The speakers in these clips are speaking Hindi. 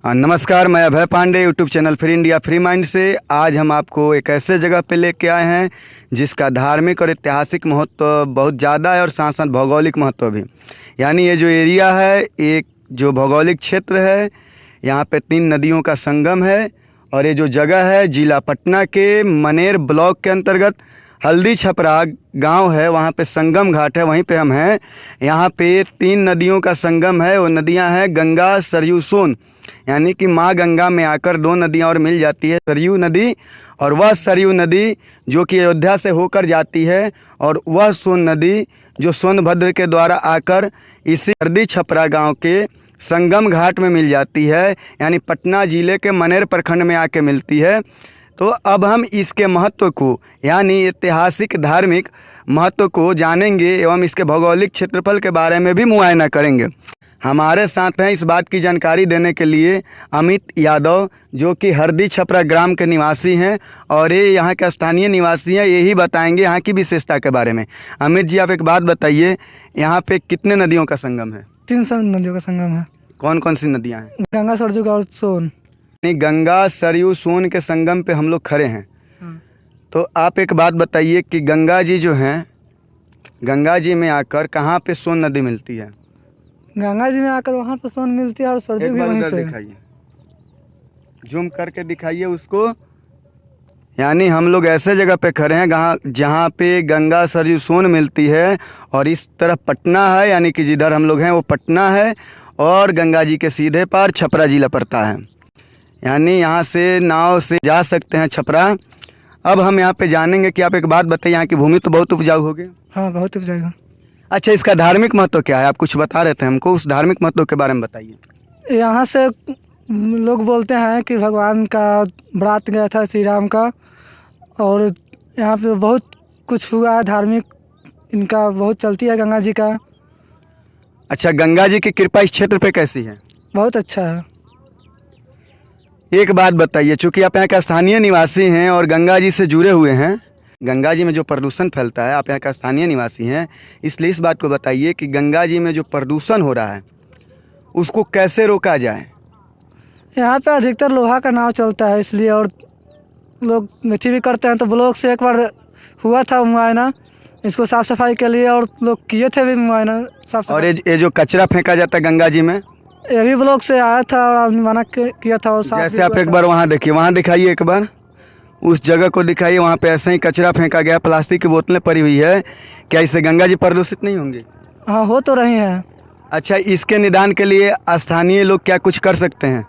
नमस्कार, मैं Abhay Pandey YouTube channel free India free mind से। आज हम आपको एक ऐसे जगह पे लेके आए हैं जिसका धार्मिक और ऐतिहासिक महत्व बहुत ज़्यादा है और साथ साथ भौगोलिक महत्व भी। यानी ये जो एरिया है, एक जो भौगोलिक क्षेत्र है, यहाँ पे 3 नदियों का संगम है। और ये जो जगह है जिला पटना के मनेर ब्लॉक के अंतर्गत हल्दी छपरा गांव है, वहाँ पे संगम घाट है, वहीं पे हम हैं। यहाँ पे 3 नदियों का संगम है। वो नदियाँ हैं गंगा, सरयू, सोन। यानी कि माँ गंगा में आकर 2 नदियाँ और मिल जाती है, सरयू नदी और वह सरयू नदी जो कि अयोध्या से होकर जाती है, और वह सोन नदी जो सोनभद्र के द्वारा आकर इसी हल्दी छपरा गाँव के संगम घाट में मिल जाती है, यानी पटना ज़िले के मनेर प्रखंड में आके मिलती है। तो अब हम इसके महत्व को, यानी ऐतिहासिक धार्मिक महत्व को जानेंगे एवं इसके भौगोलिक क्षेत्रफल के बारे में भी मुआयना करेंगे। हमारे साथ हैं इस बात की जानकारी देने के लिए अमित यादव, जो कि हल्दी छपरा ग्राम के निवासी हैं और ये यहाँ के स्थानीय निवासी हैं। यही बताएंगे यहाँ की विशेषता के बारे में। अमित जी, आप एक बात बताइए, यहाँ पे कितने नदियों का संगम है? 3 नदियों का संगम है। कौन कौन सी नदियाँ हैं? गंगा, सरयू और सोन। गंगा, सरयू, सोन के संगम पे हम लोग खड़े हैं। तो आप एक बात बताइए कि गंगा जी जो हैं, गंगा जी में आकर कहाँ पे सोन नदी मिलती है? गंगा जी में आकर वहाँ पे सोन मिलती है और सरयू भी वहीं पे। दिखाइए, जूम करके दिखाइए उसको। यानी हम लोग ऐसे जगह पे खड़े हैं जहाँ पे गंगा, सरयू, सोन मिलती है और इस तरफ पटना है, यानी कि जिधर हम लोग हैं वो पटना है और गंगा जी के सीधे पार छपरा जिला पड़ता है। यानी यहाँ से नाव से जा सकते हैं छपरा। अब हम यहाँ पे जानेंगे कि आप एक बात बताइए, यहाँ की भूमि तो बहुत उपजाऊ होगी। हाँ, बहुत उपजाऊ। अच्छा, इसका धार्मिक महत्व क्या है? आप कुछ बता रहे थे हमको, उस धार्मिक महत्व के बारे में बताइए। यहाँ से लोग बोलते हैं कि भगवान का बरात गया था, श्री राम का, और यहाँ पे बहुत कुछ हुआ है धार्मिक, इनका बहुत चलती है गंगा जी का। अच्छा, गंगा जी की कृपा इस क्षेत्र पे कैसी है? बहुत अच्छा है। एक बात बताइए, चूँकि आप यहाँ का स्थानीय निवासी हैं और गंगा जी से जुड़े हुए हैं, गंगा जी में जो प्रदूषण फैलता है, आप यहाँ का स्थानीय निवासी हैं, इसलिए इस बात को बताइए कि गंगा जी में जो प्रदूषण हो रहा है उसको कैसे रोका जाए? यहाँ पे अधिकतर लोहा का नाव चलता है, इसलिए, और लोग मिट्टी भी करते हैं। तो ब्लॉक से एक बार हुआ था मुआयना इसको साफ़ सफाई के लिए, और लोग किए थे भी मुआयना साफ। और ये जो कचरा फेंका जाता है गंगा जी में, ये भी ब्लॉक से आया था और आपने मना किया था। जैसे आप एक बार वहाँ देखिए, वहाँ दिखाइए, एक बार उस जगह को दिखाइए, वहाँ पे ऐसे ही कचरा फेंका गया, प्लास्टिक की बोतलें पड़ी हुई है। क्या इससे गंगा जी प्रदूषित नहीं होंगी? हाँ, हो तो रही हैं। अच्छा, इसके निदान के लिए स्थानीय लोग क्या कुछ कर सकते हैं?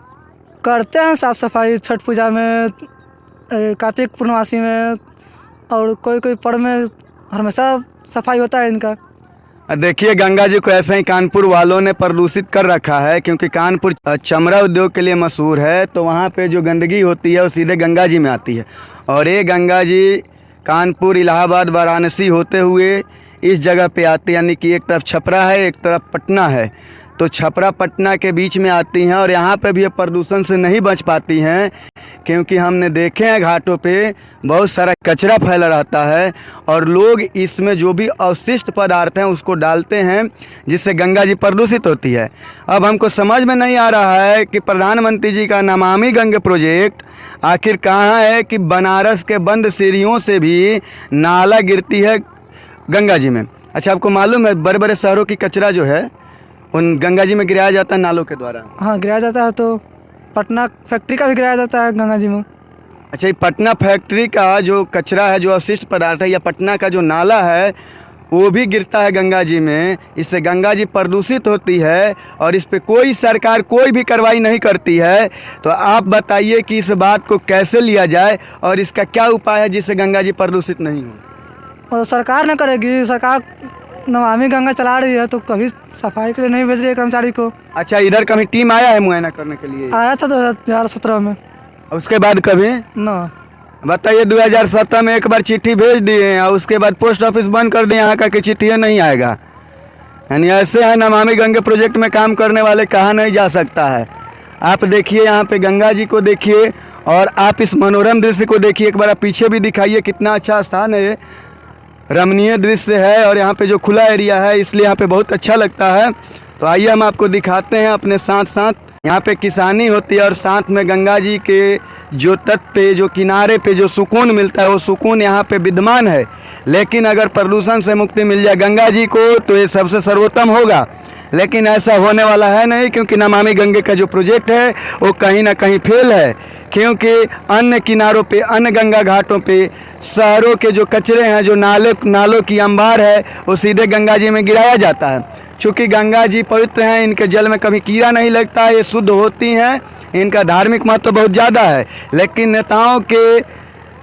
करते हैं साफ़ सफाई, छठ पूजा में, कार्तिक पूर्णमासी में, और कोई पर्व में हमेशा सफाई होता है इनका। देखिए, गंगा जी को ऐसे ही कानपुर वालों ने प्रदूषित कर रखा है, क्योंकि कानपुर चमड़ा उद्योग के लिए मशहूर है। तो वहाँ पे जो गंदगी होती है वो सीधे गंगा जी में आती है, और ये गंगा जी कानपुर, इलाहाबाद, वाराणसी होते हुए इस जगह पे आती है। यानी कि एक तरफ छपरा है, एक तरफ पटना है, तो छपरा पटना के बीच में आती हैं और यहाँ पे भी ये प्रदूषण से नहीं बच पाती हैं, क्योंकि हमने देखे हैं घाटों पे बहुत सारा कचरा फैला रहता है और लोग इसमें जो भी अवशिष्ट पदार्थ हैं उसको डालते हैं, जिससे गंगा जी प्रदूषित होती है। अब हमको समझ में नहीं आ रहा है कि प्रधानमंत्री जी का नमामि गंगे प्रोजेक्ट आखिर कहाँ है कि बनारस के बंद सीढ़ियों से भी नाला गिरती है गंगा जी में। अच्छा, आपको मालूम है बड़े बड़े शहरों की कचरा जो है उन गंगा जी में गिराया जाता है नालों के द्वारा? हाँ, गिराया जाता है। तो पटना फैक्ट्री का भी गिराया जाता है गंगा जी में। अच्छा, ये पटना फैक्ट्री का जो कचरा है, जो अवशिष्ट पदार्थ है, या पटना का जो नाला है वो भी गिरता है गंगा जी में। इससे गंगा जी प्रदूषित होती है और इस पे कोई सरकार कोई भी कार्रवाई नहीं करती है। तो आप बताइए कि इस बात को कैसे लिया जाए और इसका क्या उपाय है जिससे गंगा जी प्रदूषित नहीं हो? और सरकार न करेगी, सरकार नमामि गंगा चला रही है तो कभी सफाई के लिए नहीं भेज रही है कर्मचारी को। अच्छा, इधर कभी टीम आया है मुआयना करने के लिए? आया था 2017 में। उसके बाद कभी ना बताइए? 2017 में एक बार चिट्ठी भेज दिए और उसके बाद पोस्ट ऑफिस बंद कर दिए, यहाँ का कि चिट्ठी नहीं आएगा। यानी ऐसे है नमामि गंगे प्रोजेक्ट में काम करने वाले, कहा नहीं जा सकता है। आप देखिए यहाँ पे गंगा जी को देखिए और आप इस मनोरम दृश्य को देखिए। एक बार आप पीछे भी दिखाइए, कितना अच्छा स्थान है ये, रमणीय दृश्य है और यहाँ पे जो खुला एरिया है इसलिए यहाँ पे बहुत अच्छा लगता है। तो आइए हम आपको दिखाते हैं अपने साथ साथ। यहाँ पे किसानी होती है और साथ में गंगा जी के जो तट पे, जो किनारे पे जो सुकून मिलता है, वो सुकून यहाँ पे विद्यमान है। लेकिन अगर प्रदूषण से मुक्ति मिल जाए गंगा जी को तो ये सबसे सर्वोत्तम होगा, लेकिन ऐसा होने वाला है नहीं, क्योंकि नमामि गंगे का जो प्रोजेक्ट है वो कहीं ना कहीं फेल है। क्योंकि अन्य किनारों पे, अन्य गंगा घाटों पे शहरों के जो कचरे हैं, जो नालों की अंबार है, वो सीधे गंगा जी में गिराया जाता है। चूँकि गंगा जी पवित्र हैं, इनके जल में कभी कीड़ा नहीं लगता है, ये शुद्ध होती हैं, इनका धार्मिक महत्व बहुत ज़्यादा है। लेकिन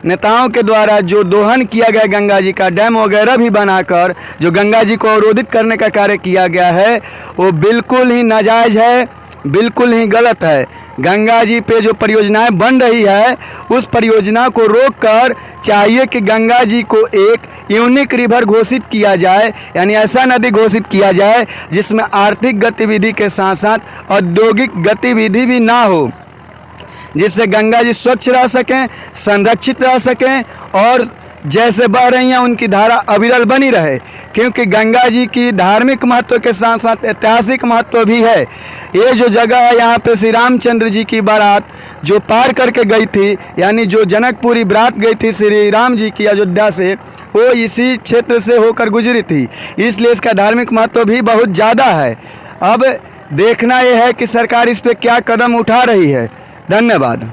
नेताओं के द्वारा जो दोहन किया गया गंगा जी का, डैम वगैरह भी बनाकर जो गंगा जी को अवरोधित करने का कार्य किया गया है, वो बिल्कुल ही नाजायज़ है, बिल्कुल ही गलत है। गंगा जी पे जो परियोजनाएं बन रही है, उस परियोजना को रोककर चाहिए कि गंगा जी को एक यूनिक रिवर घोषित किया जाए, यानी ऐसा नदी घोषित किया जाए जिसमें आर्थिक गतिविधि के साथ साथ औद्योगिक गतिविधि भी ना हो, जिससे गंगा जी स्वच्छ रह सकें, संरक्षित रह सकें और जैसे बह रही हैं उनकी धारा अविरल बनी रहे। क्योंकि गंगा जी की धार्मिक महत्व के साथ साथ ऐतिहासिक महत्व भी है। ये जो जगह है, यहाँ पे श्री रामचंद्र जी की बारात जो पार करके गई थी, यानी जो जनकपुरी बारात गई थी श्री राम जी की अयोध्या से, वो इसी क्षेत्र से होकर गुजरी थी। इसलिए इसका धार्मिक महत्व भी बहुत ज़्यादा है। अब देखना यह है कि सरकार इस पर क्या कदम उठा रही है। धन्यवाद।